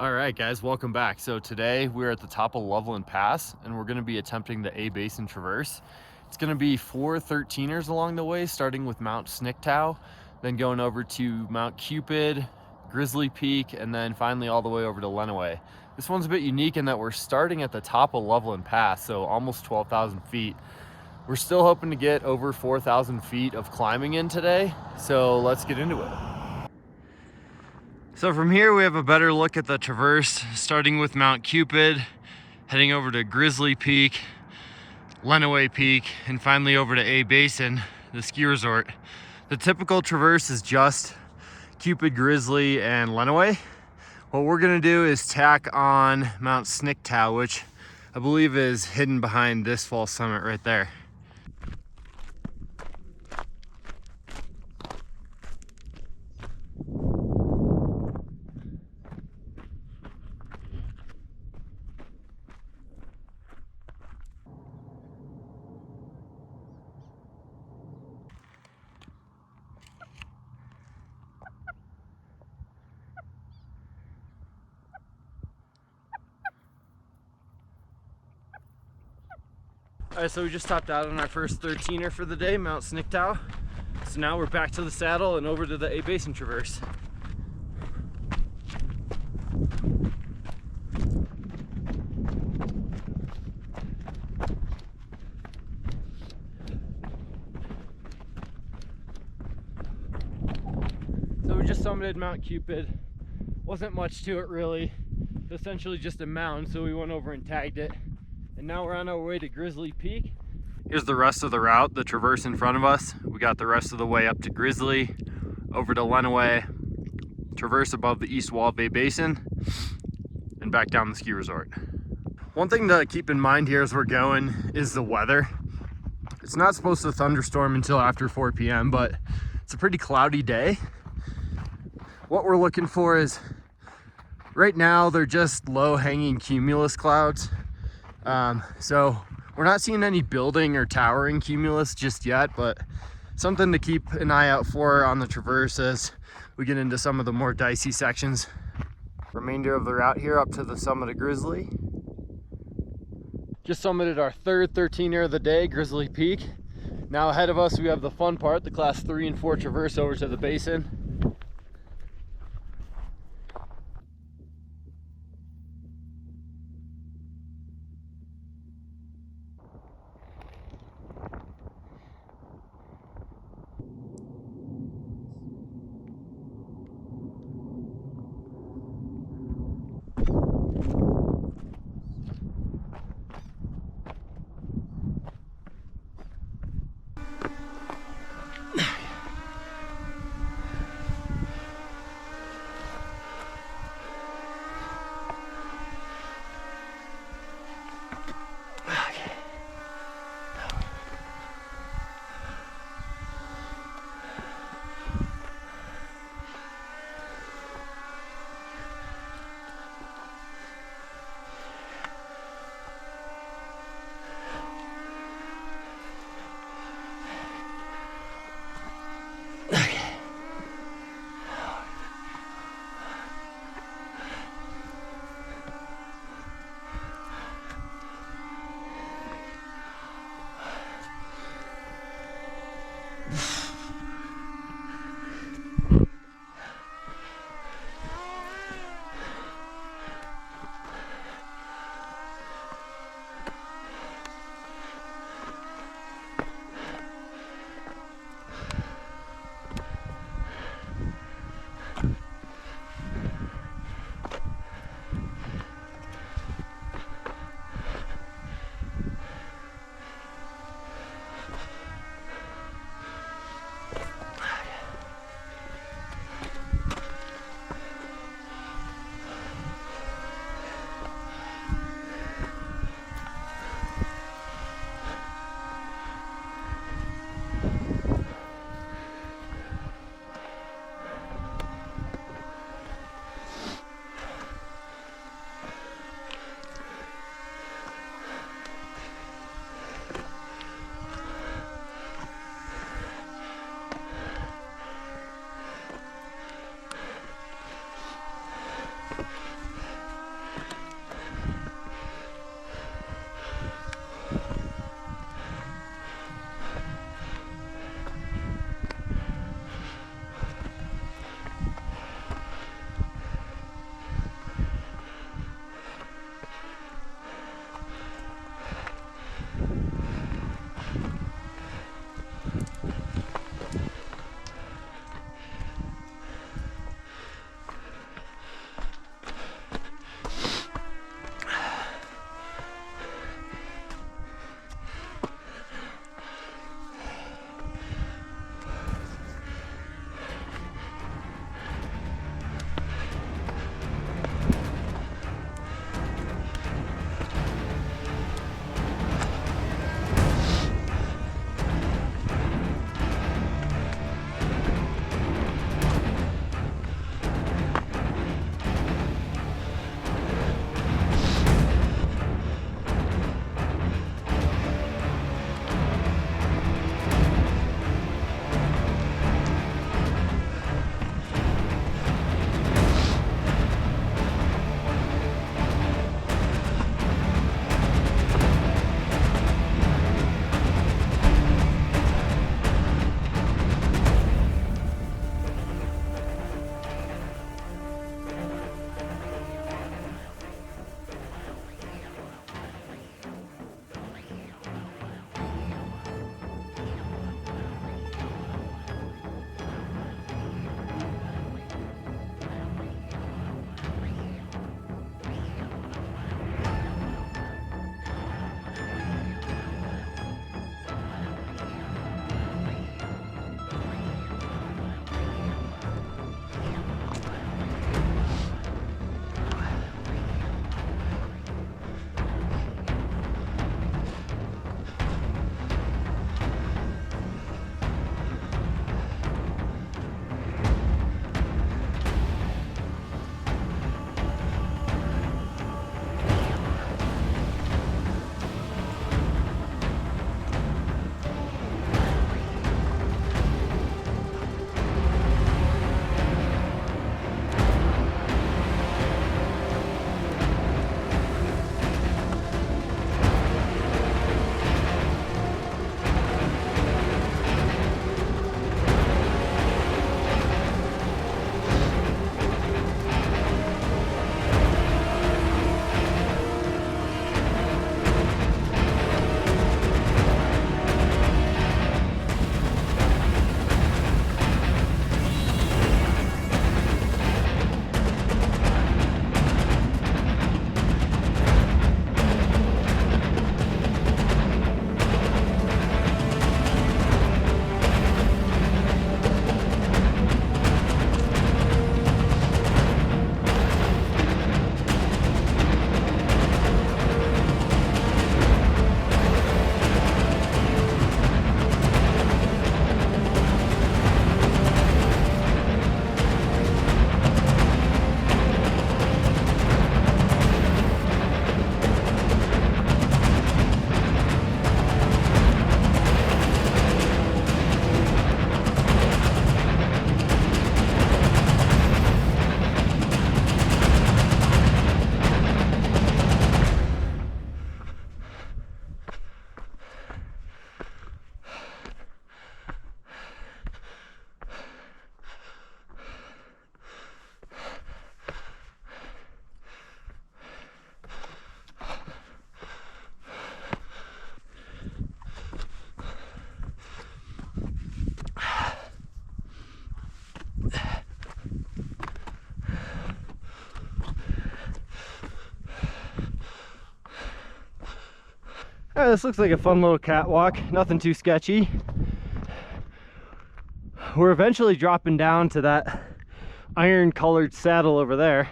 All right, guys, welcome back. So today we're at the top of Loveland Pass and we're gonna be attempting the A-Basin Traverse. It's gonna be 4 13ers along the way, starting with Mount Sniktau, then going over to Mount Cupid, Grizzly Peak, and then finally all the way over to Lenawee. This one's a bit unique in that we're starting at the top of Loveland Pass, so almost 12,000 feet. We're still hoping to get over 4,000 feet of climbing in today, so let's get into it. So from here we have a better look at the traverse, starting with Mount Cupid, heading over to Grizzly Peak, Lenawee Peak, and finally over to A-Basin, the ski resort. The typical traverse is just Cupid, Grizzly, and Lenawee. What we're gonna do is tack on Mount Sniktau, which I believe is hidden behind this false summit right there. All right, so we just topped out on our first 13er for the day, Mount Sniktau. So now we're back to the saddle and over to the A-Basin Traverse. So we just summited Mount Cupid. Wasn't much to it really. It's essentially just a mountain, so we went over and tagged it. And now we're on our way to Grizzly Peak. Here's the rest of the route, the traverse in front of us. We got the rest of the way up to Grizzly, over to Lenawee, traverse above the east wall of A-Basin, and back down the ski resort. One thing to keep in mind here as we're going is the weather. It's not supposed to thunderstorm until after 4 p.m., but it's a pretty cloudy day. What we're looking for is, right now, they're just low-hanging cumulus clouds. So we're not seeing any building or towering cumulus just yet, but something to keep an eye out for on the traverse as we get into some of the more dicey sections. Remainder of the route here up to the summit of Grizzly. Just summited our third 13er of the day, Grizzly Peak. Now ahead of us we have the fun part, the class 3 and 4 traverse over to the basin. All right, this looks like a fun little catwalk, nothing too sketchy. We're eventually dropping down to that iron colored saddle over there,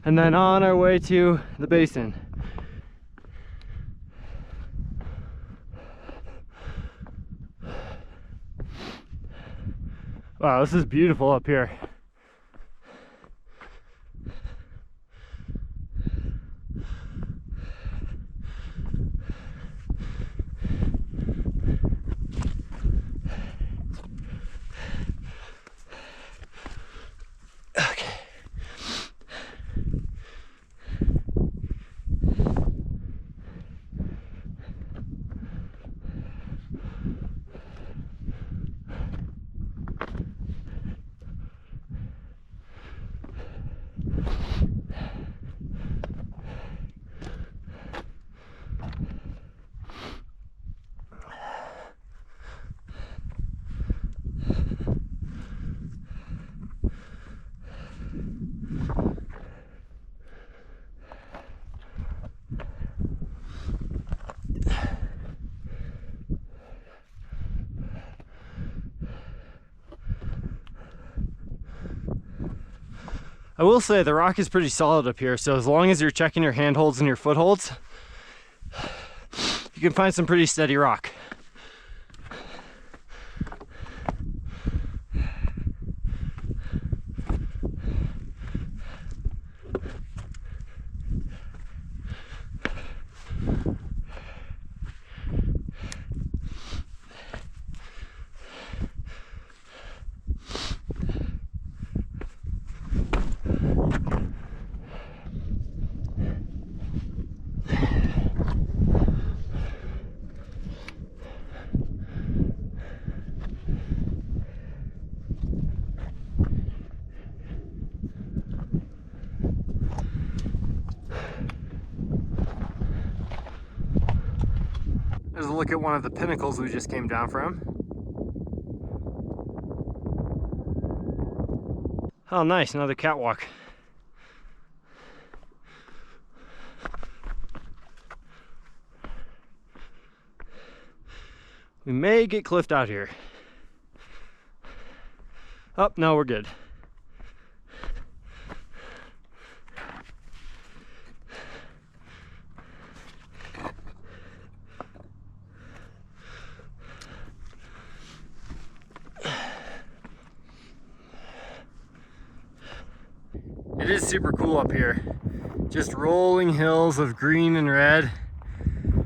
and then on our way to the basin. Wow, this is beautiful up here. I will say the rock is pretty solid up here, so as long as you're checking your handholds and your footholds, you can find some pretty steady rock. There's a look at one of the pinnacles we just came down from. Oh, nice, another catwalk. We may get cliffed out here. Oh, no, we're good. It is super cool up here. Just rolling hills of green and red.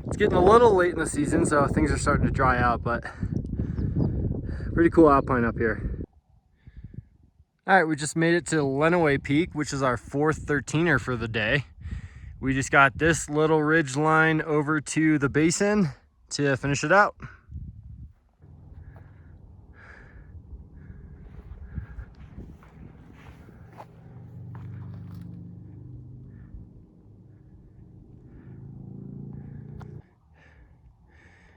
It's getting a little late in the season, so things are starting to dry out, but pretty cool alpine up here. All right, we just made it to Lenawee Peak, which is our fourth 13er for the day. We just got this little ridge line over to the basin to finish it out.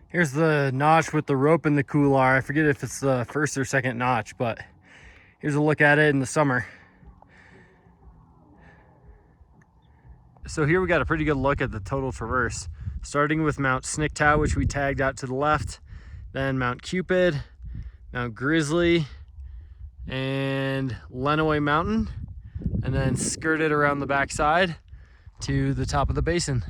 Here's the notch with the rope and the couloir. I forget if it's the first or second notch, but here's a look at it in the summer. So here we got a pretty good look at the total traverse, starting with Mount Sniktau, which we tagged out to the left, then Mount Cupid, Mount Grizzly, and Lenawee Mountain, and then skirted around the backside to the top of the basin.